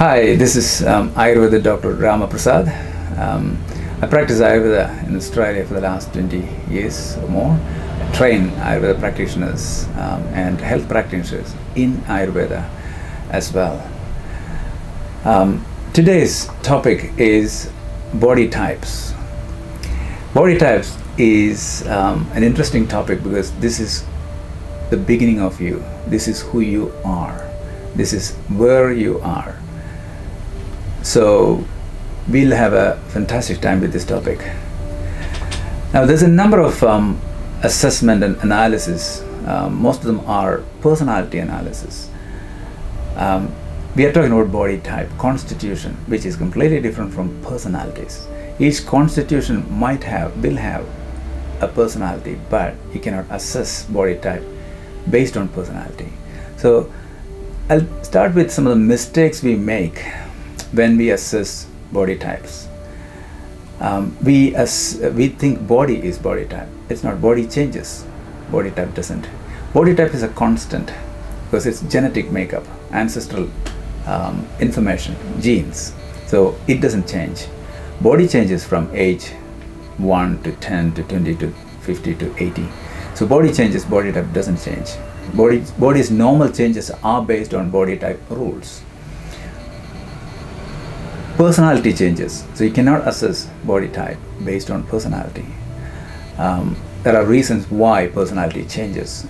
Hi, this is Ayurveda Dr. Rama Prasad. I practice Ayurveda in Australia for the last 20 years or more. I train Ayurveda practitioners and health practitioners in Ayurveda as well. Today's topic is body types. Body types is an interesting topic because this is the beginning of you. This is who you are. This is where you are. So we'll have a fantastic time with this topic. Now there's a number of assessment and analysis. Most of them are personality analysis. We are talking about body type, constitution, which is completely different from personalities. Each constitution will have a personality, but you cannot assess body type based on personality. So I'll start with some of the mistakes we make when we assess body types. We think body is body type. It's not. Body changes. Body type doesn't. Body type is a constant because it's genetic makeup, ancestral information, genes. So it doesn't change. Body changes from age 1 to 10 to 20 to 50 to 80. So body changes, body type doesn't change. Body's normal changes are based on body type rules. Personality changes, so you cannot assess body type based on personality. There are reasons why personality changes.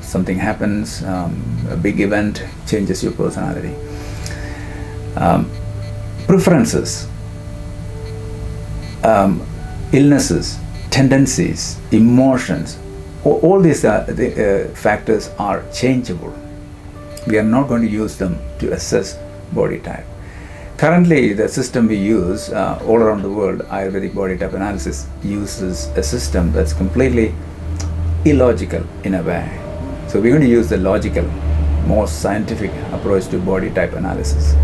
Something happens, a big event changes your personality. Preferences, illnesses, tendencies, emotions, all these factors are changeable. We are not going to use them to assess body type. Currently, the system we use all around the world, Ayurvedic body type analysis, uses a system that's completely illogical in a way. So we're going to use the logical, more scientific approach to body type analysis.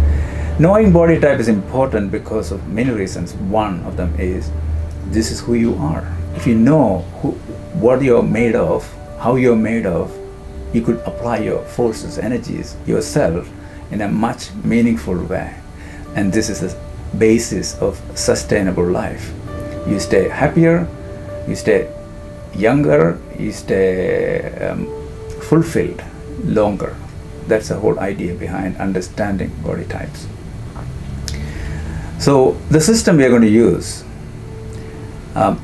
Knowing body type is important because of many reasons. One of them is this is who you are. If you know what you're made of, how you're made of, you could apply your forces, energies, yourself in a much meaningful way. And this is the basis of sustainable life. You stay happier, you stay younger, you stay fulfilled longer. That's the whole idea behind understanding body types. So the system we are going to use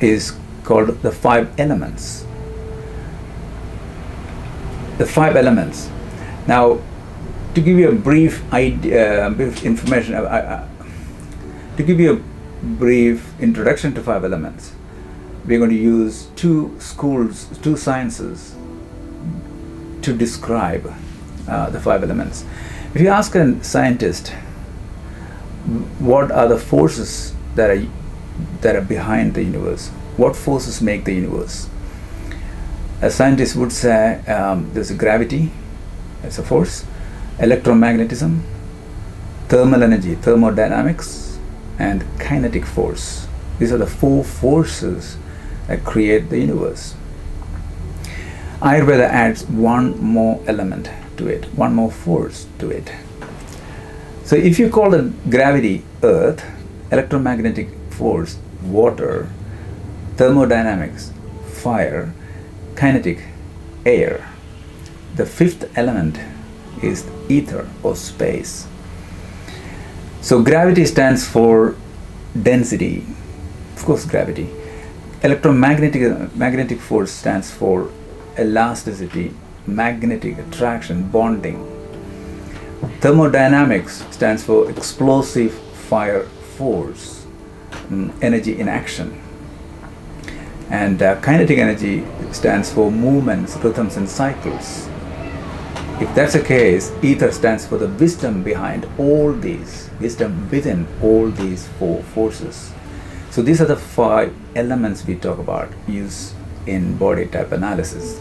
is called the 5 elements. The 5 elements. Now, to give you a brief information, to give you a brief introduction to 5 elements, we're going to use two sciences to describe the 5 elements. If you ask a scientist, what are the forces that are behind the universe? What forces make the universe? A scientist would say there's a gravity, that's a force, electromagnetism, thermal energy, thermodynamics, and kinetic force. These are the 4 forces that create the universe. Ayurveda adds one more element to it, one more force to it. So if you call the gravity earth, electromagnetic force water, thermodynamics fire, kinetic air, the 5th element is ether or space. So gravity stands for density, of course gravity. Magnetic force stands for elasticity, magnetic attraction, bonding. Thermodynamics stands for explosive fire force, energy in action. And kinetic energy stands for movements, rhythms and cycles. If that's the case, ether stands for the wisdom behind all these, wisdom within all these 4 forces. So these are the 5 elements we talk about, used in body type analysis.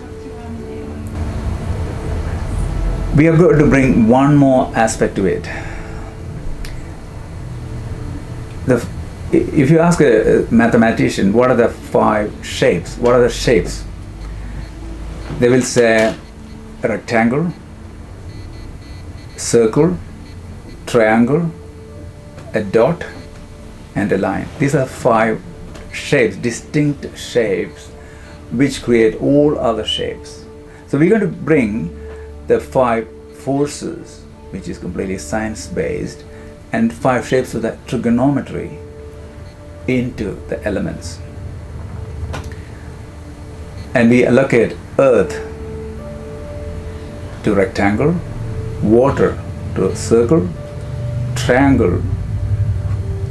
We are going to bring one more aspect to it. If you ask a mathematician, what are the 5 shapes? What are the shapes? They will say rectangle, circle, triangle, a dot, and a line. These are 5 shapes, distinct shapes, which create all other shapes. So we're going to bring the 5 forces, which is completely science-based, and 5 shapes of the trigonometry into the elements. And we allocate earth to rectangle, water to circle, triangle,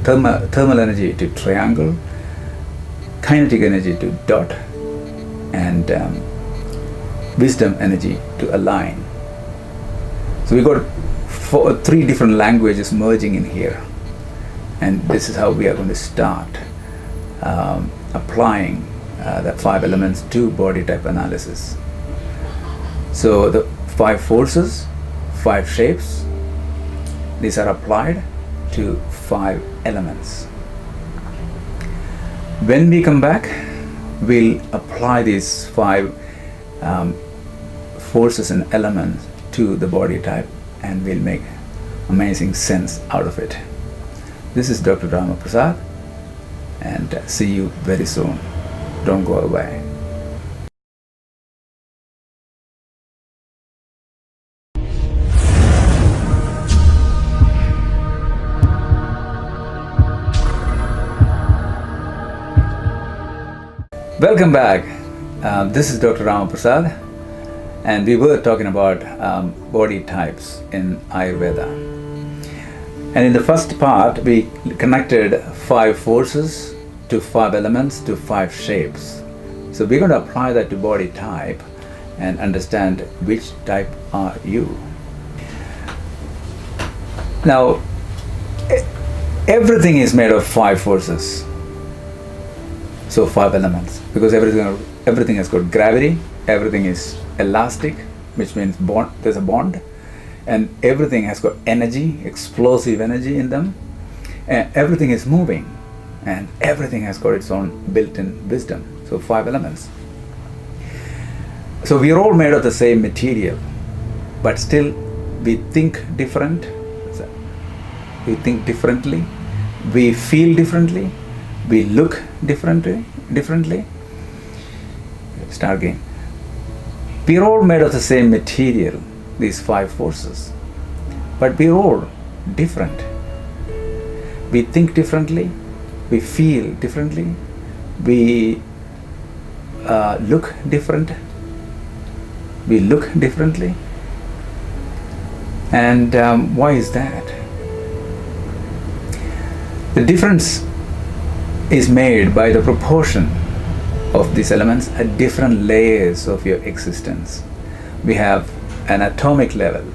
thermal energy to triangle, kinetic energy to dot, and wisdom energy to a line. So we got 3 different languages merging in here, and this is how we are going to start applying the 5 elements to body type analysis. So the 5 forces, 5 shapes, these are applied to 5 elements. When we come back, we'll apply these 5 forces and elements to the body type, and we'll make amazing sense out of it. This is Dr. Rama Prasad, and see you very soon. Don't go away. Welcome back. This is Dr. Rama Prasad, and we were talking about body types in Ayurveda. And in the first part, we connected 5 forces to 5 elements to 5 shapes. So we're going to apply that to body type and understand which type are you. Now, everything is made of 5 forces. So 5 elements, because everything has got gravity, everything is elastic, which means there's a bond, and everything has got energy, explosive energy in them, and everything is moving, and everything has got its own built-in wisdom. So 5 elements. So we are all made of the same material, but still we think different, we think differently, we feel differently, we look differently. Start again. We are all made of the same material, these 5 forces, but we are all different. We think differently, we feel differently, we look different, we look differently. And why is that? The difference is made by the proportion of these elements at different layers of your existence. We have an atomic level,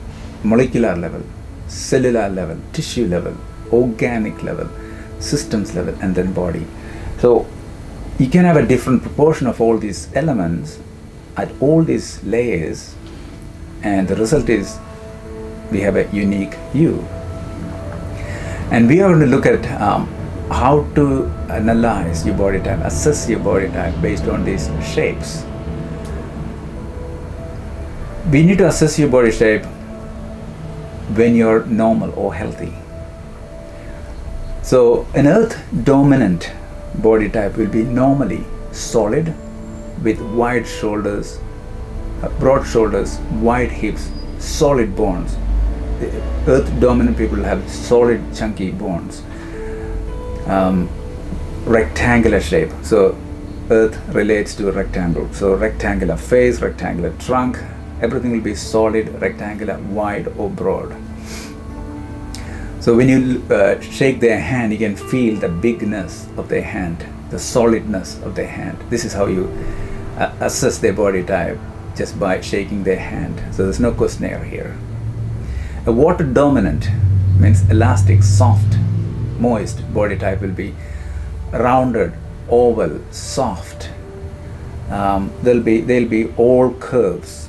molecular level, cellular level, tissue level, organic level, systems level, and then body. So you can have a different proportion of all these elements at all these layers, and the result is we have a unique you. And we are going to look at how to analyze your body type, assess your body type based on these shapes. We need to assess your body shape when you're normal or healthy. So an earth dominant body type will be normally solid with wide shoulders, broad shoulders, wide hips, solid bones. Earth dominant people have solid chunky bones. Rectangular shape. So earth relates to a rectangle. So rectangular face, rectangular trunk, everything will be solid, rectangular, wide or broad. So when you shake their hand, you can feel the bigness of their hand, the solidness of their hand. This is how you assess their body type, just by shaking their hand. So there's no questionnaire here. A water dominant means elastic, soft, moist body type will be rounded, oval, soft. They'll be all curves,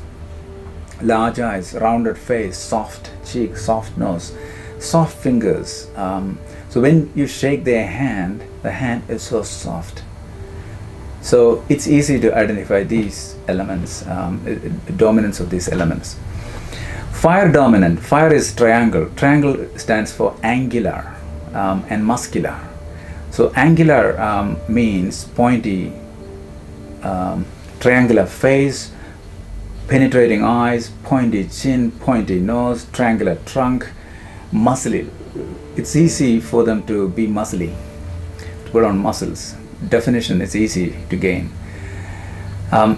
large eyes, rounded face, soft cheek, soft nose, soft fingers. So when you shake their hand, the hand is so soft. So it's easy to identify these elements, dominance of these elements. Fire dominant. Fire is triangle. Triangle stands for angular and muscular. So angular means pointy, triangular face, penetrating eyes, pointy chin, pointy nose, triangular trunk, muscly. It's easy for them to be muscly, to put on muscles. Definition is easy to gain.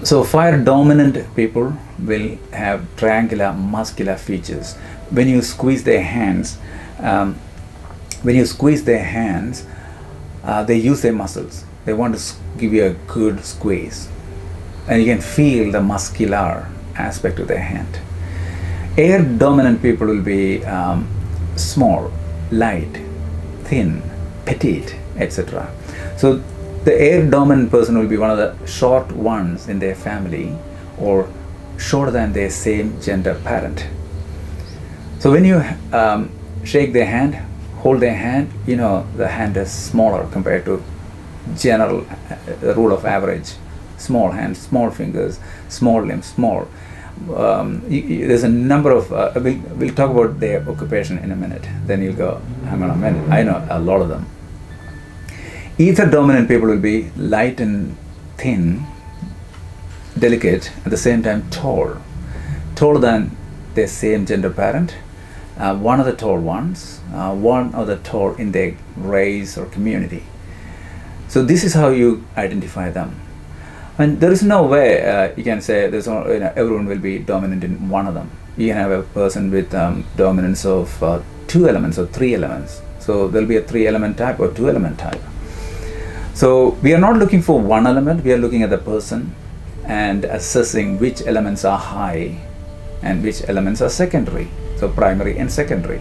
So fire dominant people will have triangular muscular features. When you squeeze their hands, they use their muscles. They want to give you a good squeeze, and you can feel the muscular aspect of their hand. Air dominant people will be small, light, thin, petite, etc. So the air dominant person will be one of the short ones in their family, or shorter than their same gender parent. So when you shake their hand, hold their hand, you know the hand is smaller compared to general rule of average. Small hands, small fingers, small limbs, small. There's a number of, we'll talk about their occupation in a minute. Then you'll go, hang on a minute, I know a lot of them. Ether dominant people will be light and thin, delicate, at the same time tall. Taller than their same gender parent. One of the tall ones, one of the tall in their race or community. So this is how you identify them. And there is no way you can say everyone will be dominant in one of them. You can have a person with dominance of 2 elements or 3 elements. So there'll be a 3-element type or 2-element type. So we are not looking for one element, we are looking at the person and assessing which elements are high and which elements are secondary. So primary and secondary.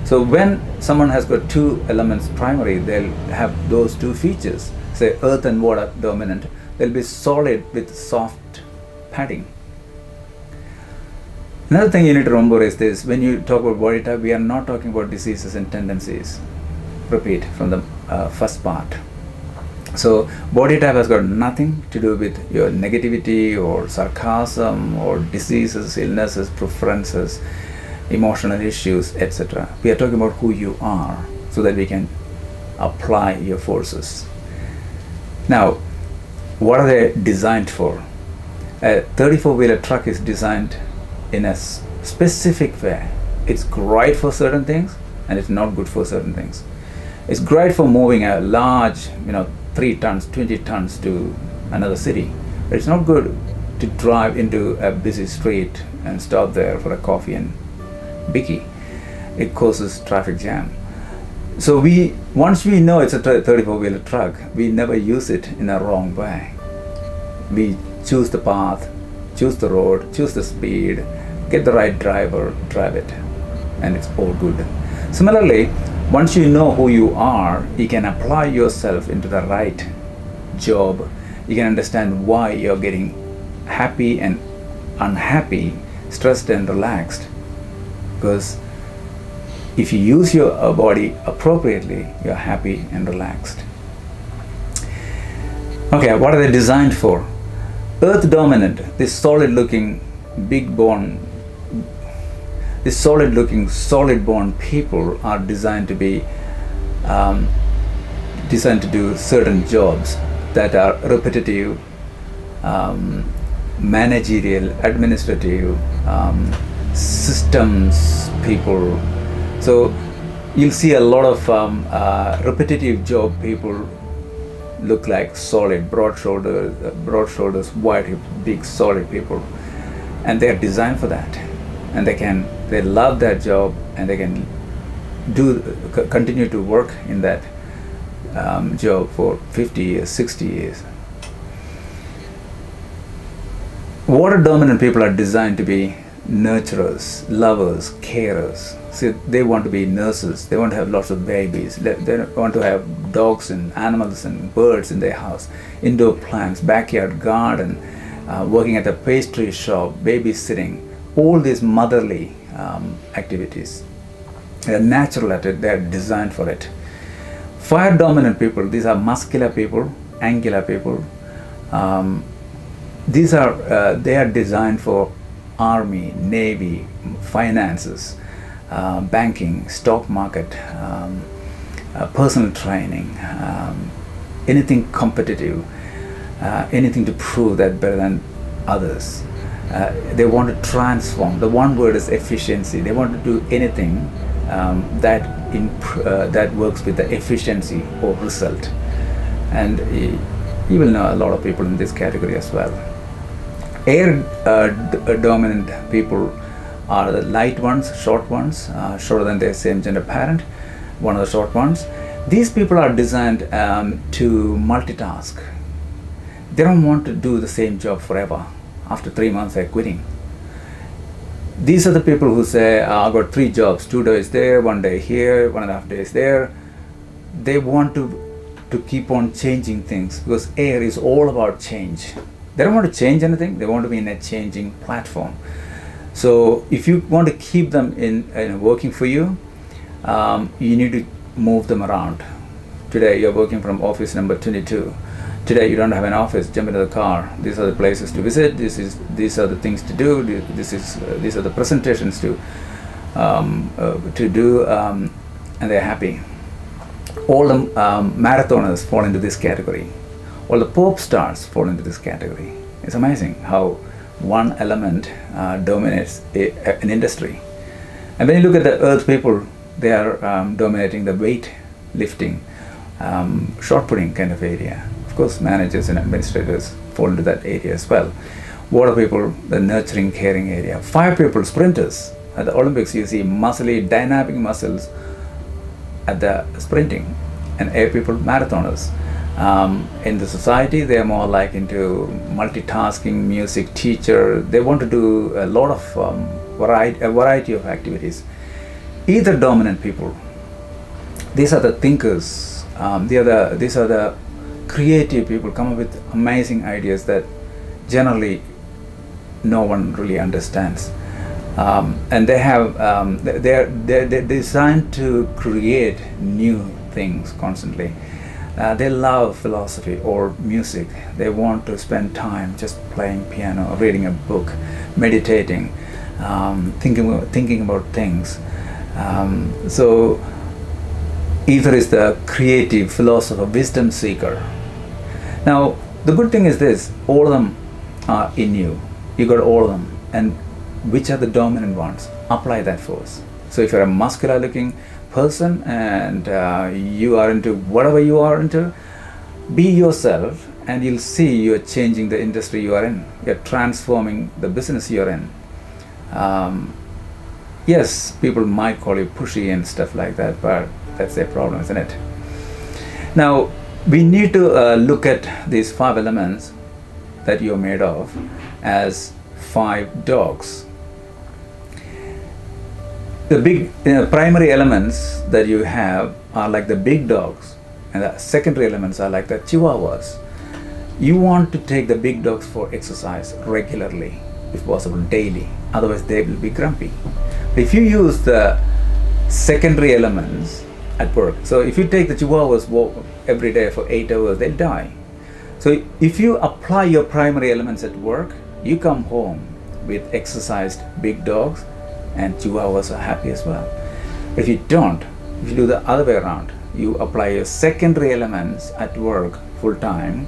So when someone has got 2 elements primary, they'll have those 2 features. Say earth and water dominant, they'll be solid with soft padding. Another thing you need to remember is this: when you talk about body type, we are not talking about diseases and tendencies. Repeat from the first part. So body type has got nothing to do with your negativity or sarcasm or diseases, illnesses, preferences, emotional issues, etc. We are talking about who you are so that we can apply your forces. Now, what are they designed for? A 34-wheeler truck is designed in a specific way. It's great for certain things and it's not good for certain things. It's great for moving a large, 3 tons, 20 tons to another city. But it's not good to drive into a busy street and stop there for a coffee and bicky. It causes traffic jam. So once we know it's a 34-wheeler truck, we never use it in a wrong way. We choose the path, choose the road, choose the speed, get the right driver, drive it, and it's all good. Similarly, once you know who you are, you can apply yourself into the right job. You can understand why you're getting happy and unhappy, stressed and relaxed. Because if you use your body appropriately, you're happy and relaxed. Okay, what are they designed for? Earth dominant, this solid looking, big bone, this solid looking, solid bone people are designed to be, designed to do certain jobs that are repetitive, managerial, administrative, systems people. So you'll see a lot of repetitive job people look like solid, broad shoulders, wide hips, big solid people, and they're designed for that, and they love that job, and they can continue to work in that job for 50 years, 60 years. Water dominant people are designed to be nurturers, lovers, carers. See, they want to be nurses. They want to have lots of babies. They want to have dogs and animals and birds in their house, indoor plants, backyard garden, working at a pastry shop, babysitting, all these motherly activities. They're natural at it. They're designed for it. Fire dominant people, these are muscular people, angular people. They are designed for army, navy, finances, banking, stock market, personal training, anything competitive, anything to prove that better than others. They want to transform. The one word is efficiency. They want to do anything that works with the efficiency or result. And you will know a lot of people in this category as well. Air dominant people are the light ones, short ones, shorter than their same gender parent, one of the short ones. These people are designed to multitask. They don't want to do the same job forever. After 3 months, they're quitting. These are the people who say, I've got 3 jobs, 2 days there, 1 day here, 1.5 days there. They want to keep on changing things, because air is all about change. They don't want to change anything. They want to be in a changing platform. So if you want to keep them in working for you, you need to move them around. Today you're working from office number 22. Today you don't have an office. Jump into the car. These are the places to visit. These are the things to do. These are the presentations to do, and they're happy. All the marathoners fall into this category. All the pop stars fall into this category. It's amazing how one element dominates an industry. And when you look at the earth people, they are dominating the weight lifting, shot putting kind of area. Of course, managers and administrators fall into that area as well. Water people, the nurturing, caring area. Fire people, sprinters. At the Olympics, you see muscly, dynamic muscles at the sprinting. And air people, marathoners. In the society, they are more like into multitasking, music, teacher. They want to do a lot of variety of activities. Either dominant people. These are the thinkers. These are the creative people, come up with amazing ideas that generally no one really understands. And they have they're designed to create new things constantly. They love philosophy or music. They want to spend time just playing piano, reading a book, meditating, thinking about things. So either is the creative philosopher, wisdom seeker. Now the good thing is this: all of them are in you. You got all of them, and which are the dominant ones? Apply that force. So if you're a muscular looking person and you are into whatever you are into, be yourself, and you'll see you're changing the industry you are in. You're transforming the business you're in. Yes, people might call you pushy and stuff like that, but that's their problem, isn't it? Now we need to look at these 5 elements that you're made of as 5 dogs. The big primary elements that you have are like the big dogs, and the secondary elements are like the chihuahuas. You want to take the big dogs for exercise regularly, if possible daily, otherwise they will be grumpy. But if you use the secondary elements at work, so if you take the chihuahuas walk every day for 8 hours, they'll die. So if you apply your primary elements at work, you come home with exercised big dogs, and chihuahuas are happy as well. If you don't, if you do the other way around, you apply your secondary elements at work full time,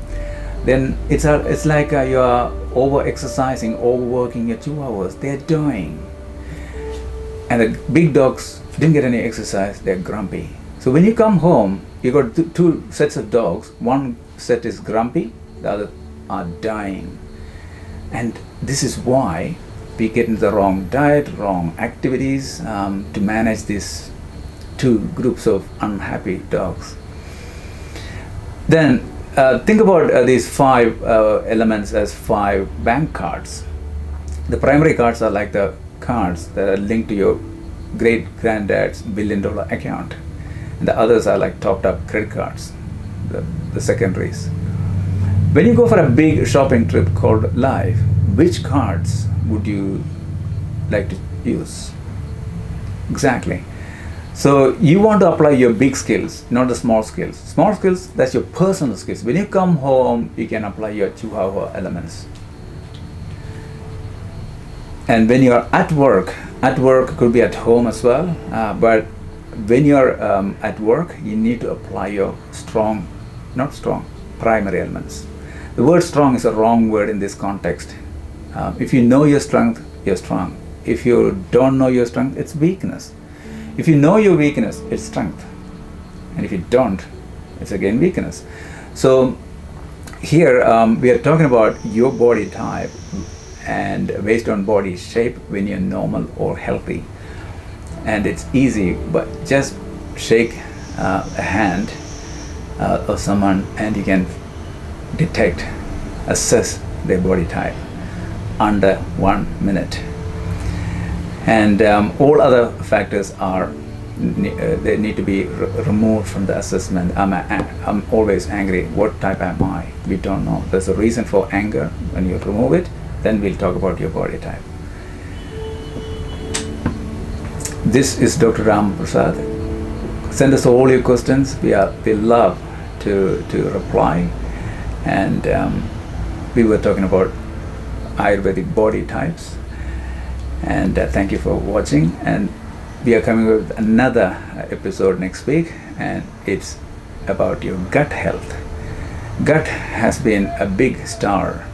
then it's like you're over exercising, overworking your chihuahuas. They're dying. And the big dogs didn't get any exercise, they're grumpy. So when you come home, you got 2 sets of dogs. One set is grumpy, the other are dying. And this is why we get into the wrong diet, wrong activities to manage these 2 groups of unhappy dogs. Then think about these 5 elements as 5 bank cards. The primary cards are like the cards that are linked to your great granddad's $1 billion account, and the others are like topped up credit cards, the secondaries. When you go for a big shopping trip called life, which cards would you like to use? Exactly. So you want to apply your big skills, not the small skills. Small skills, that's your personal skills. When you come home, you can apply your chihuahua elements. And when you're at work could be at home as well, but when you're at work, you need to apply your primary elements. The word strong is a wrong word in this context. If you know your strength, you're strong. If you don't know your strength, it's weakness. If you know your weakness, it's strength. And if you don't, it's again weakness. So here we are talking about your body type and based on body shape when you're normal or healthy. And it's easy, but just shake a hand of someone and you can detect, assess their body type under 1 minute. And all other factors are they need to be removed from the assessment. I'm always angry. What type am I? We don't know. There's a reason for anger. When you remove it, then we'll talk about your body type. This is Dr. Ram Prasad. Send us all your questions. We love to reply. And we were talking about Ayurvedic body types. And thank you for watching. And we are coming with another episode next week, and it's about your gut health. Gut has been a big star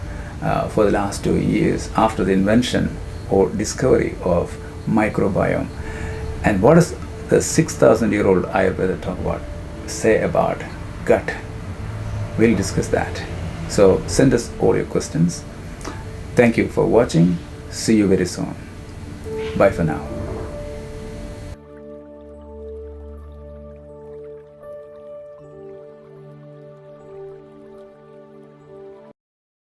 for the last 2 years after the invention or discovery of microbiome. And what does the 6,000-year-old Ayurveda say about gut? We'll discuss that. So send us all your questions. Thank you for watching. See you very soon. Bye for now.